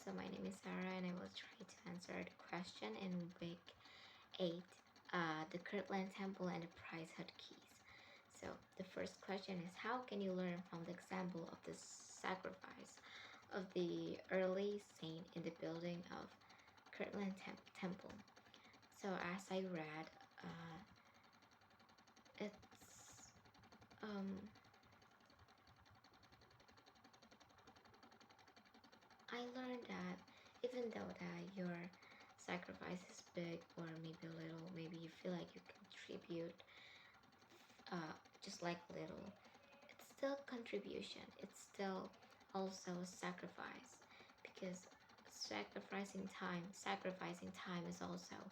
So my name is Sarah and I will try to answer the question in week 8, the Kirtland Temple and the Priesthood keys. So the first question is, how can you learn from the example of the sacrifice of the early saint in the building of Kirtland Temple? So as I read, it's I learned that even though that your sacrifice is big or maybe a little, maybe you feel like you contribute just like little, it's still contribution. It's still also a sacrifice, because sacrificing time is also a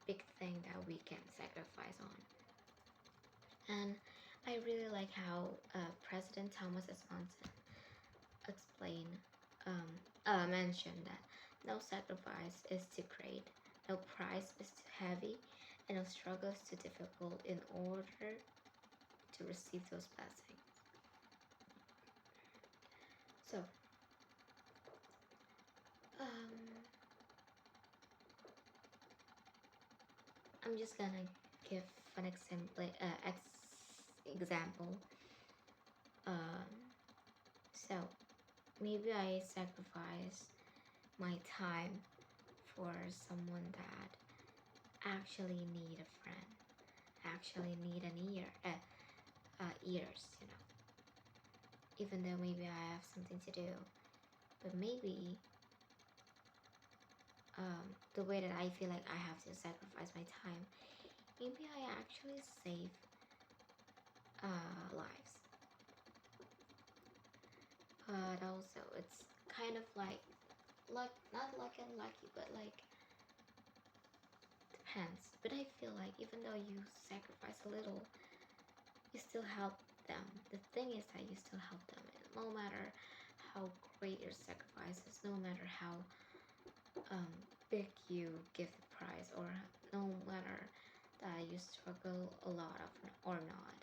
big thing that we can sacrifice on. And I really like how President Thomas S. Monson explained mentioned that no sacrifice is too great, no price is too heavy, and no struggle is too difficult in order to receive those blessings. So, I'm just gonna give an example. So maybe I sacrifice my time for someone that actually need a friend, actually need an ears, even though maybe I have something to do, but maybe the way that I feel like I have to sacrifice my time, maybe I actually save lives. But also it's kind of like not like unlucky, but like depends. But I feel like even though you sacrifice a little, you still help them. The thing is that you still help them, no matter how great your sacrifice is, no matter how big you give the price, or no matter that you struggle a lot of or not,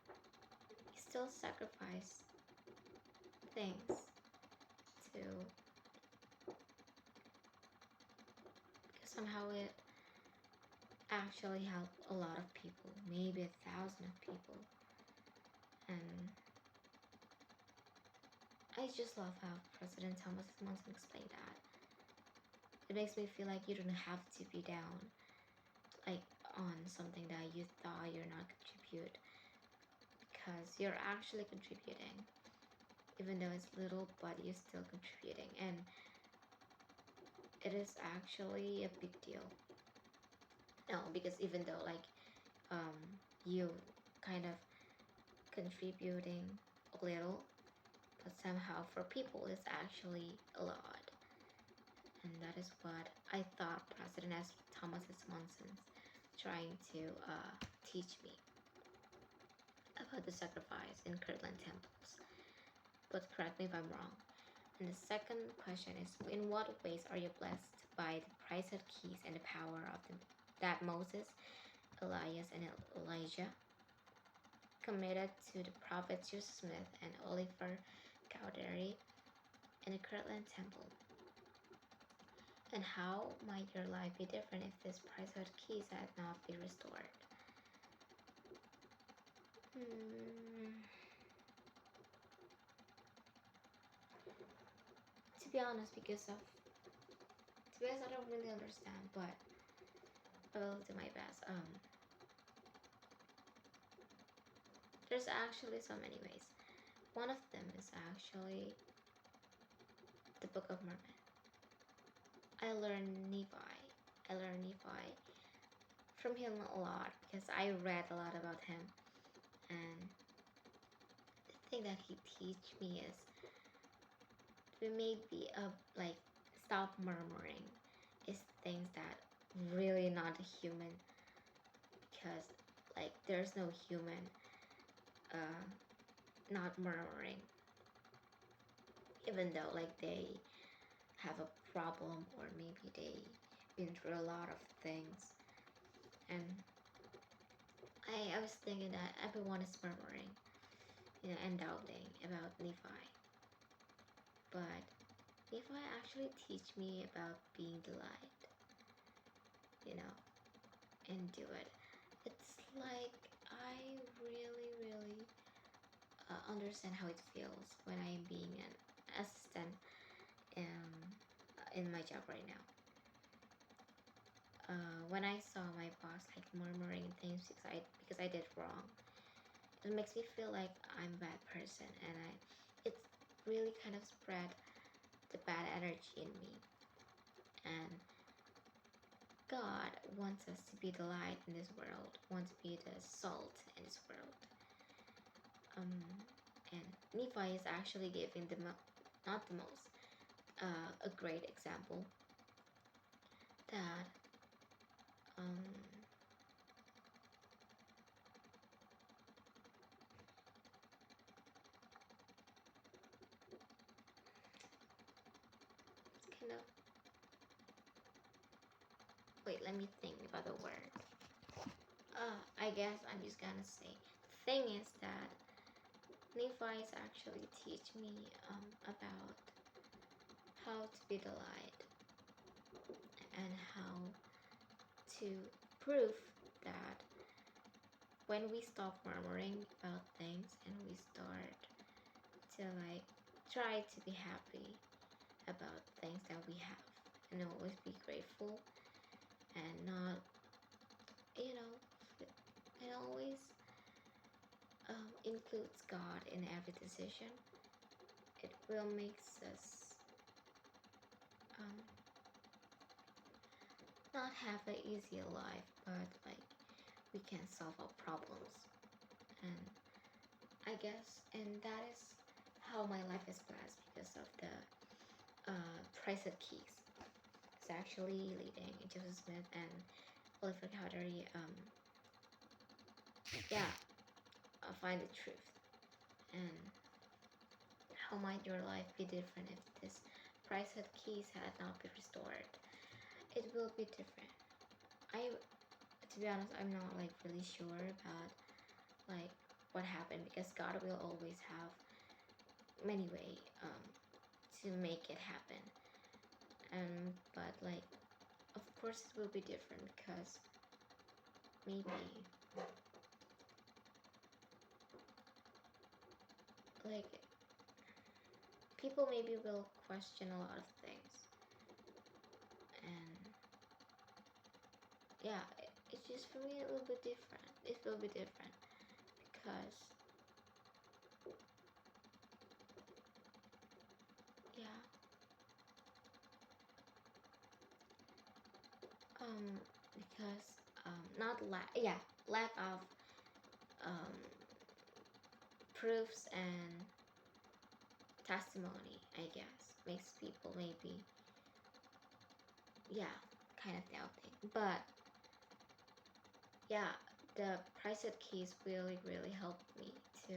you still sacrifice things to, because somehow it actually helped a lot of people, maybe 1,000 of people. And I just love how President Thomas Monson explained that. It makes me feel like you don't have to be down, like on something that you thought you're not contribute, because you're actually contributing, even though it's little, but you're still contributing, and it is actually a big deal. No, because even though like you kind of contributing a little, but somehow for people it's actually a lot. And that is what I thought President Thomas S. Monson's trying to teach me about the sacrifice in Kirtland temples. But correct me if I'm wrong. And the second question is, in what ways are you blessed by the priesthood keys and the power of that Moses, Elias, and Elijah committed to the prophets Joseph Smith and Oliver Cowdery in the Kirtland temple? And how might your life be different if these priesthood keys had not been restored? To be honest, I don't really understand, but I will do my best. There's actually so many ways. One of them is actually the Book of Mormon. I learned Nephi from him a lot, because I read a lot about him, and the thing that he teach me is to maybe like stop murmuring is things that really not human, because like there's no human not murmuring, even though like they have a problem, or maybe they been through a lot of things. And I was thinking that everyone is murmuring, and doubting about Nephi, but Nephi actually teach me about being the light, you know, and do it. It's like I really, really understand how it feels when I'm being an assistant in my job right now. When I saw my boss like murmuring things because I did wrong, it makes me feel like I'm a bad person, and it's really kind of spread the bad energy in me. And God wants us to be the light in this world, wants to be the salt in this world. And Nephi is actually giving not the most, a great example that it's kind of, wait, let me think about the word. I guess I'm just gonna say, the thing is that Nephi is actually teach me about how to be the light and how to prove that when we stop murmuring about things and we start to like try to be happy about things that we have and always be grateful and not, you know, it always includes God in every decision. It will make us not have an easier life, but like we can solve our problems. And I guess, and that is how my life is blessed because of the Priesthood keys. It's actually leading Joseph Smith and Oliver Cowdery, find the truth. And how might your life be different if this Priesthood keys had not been restored? It will be different. To be honest, I'm not like really sure about like what happened because God will always have many way to make it happen. But like, of course, it will be different because maybe like people maybe will question a lot of things, and yeah, it's just for me a little bit different. It will be different because yeah, because not lack of proofs and testimony, I guess, makes people maybe kind of doubting. But yeah, the Priesthood keys really really helped me to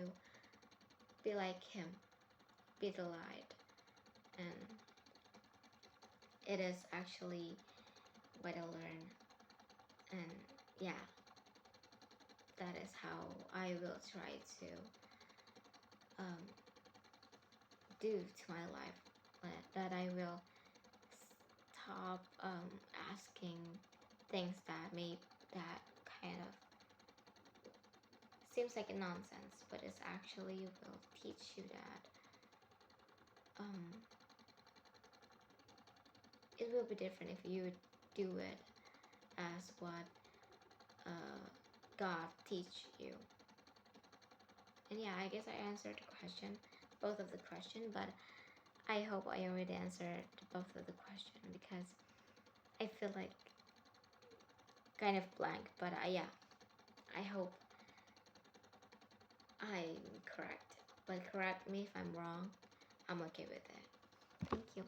be like him, be the light, and it is actually what I learned. And yeah, that is how I will try to do to my life, that I will stop asking things that kind of seems like a nonsense, but it's actually will teach you that it will be different if you do it as what God teach you. And yeah, I guess I answered the question, both of the question, but I hope I already answered both of the question because I feel like kind of blank. But I hope I'm correct. But correct me if I'm wrong. I'm okay with it. Thank you.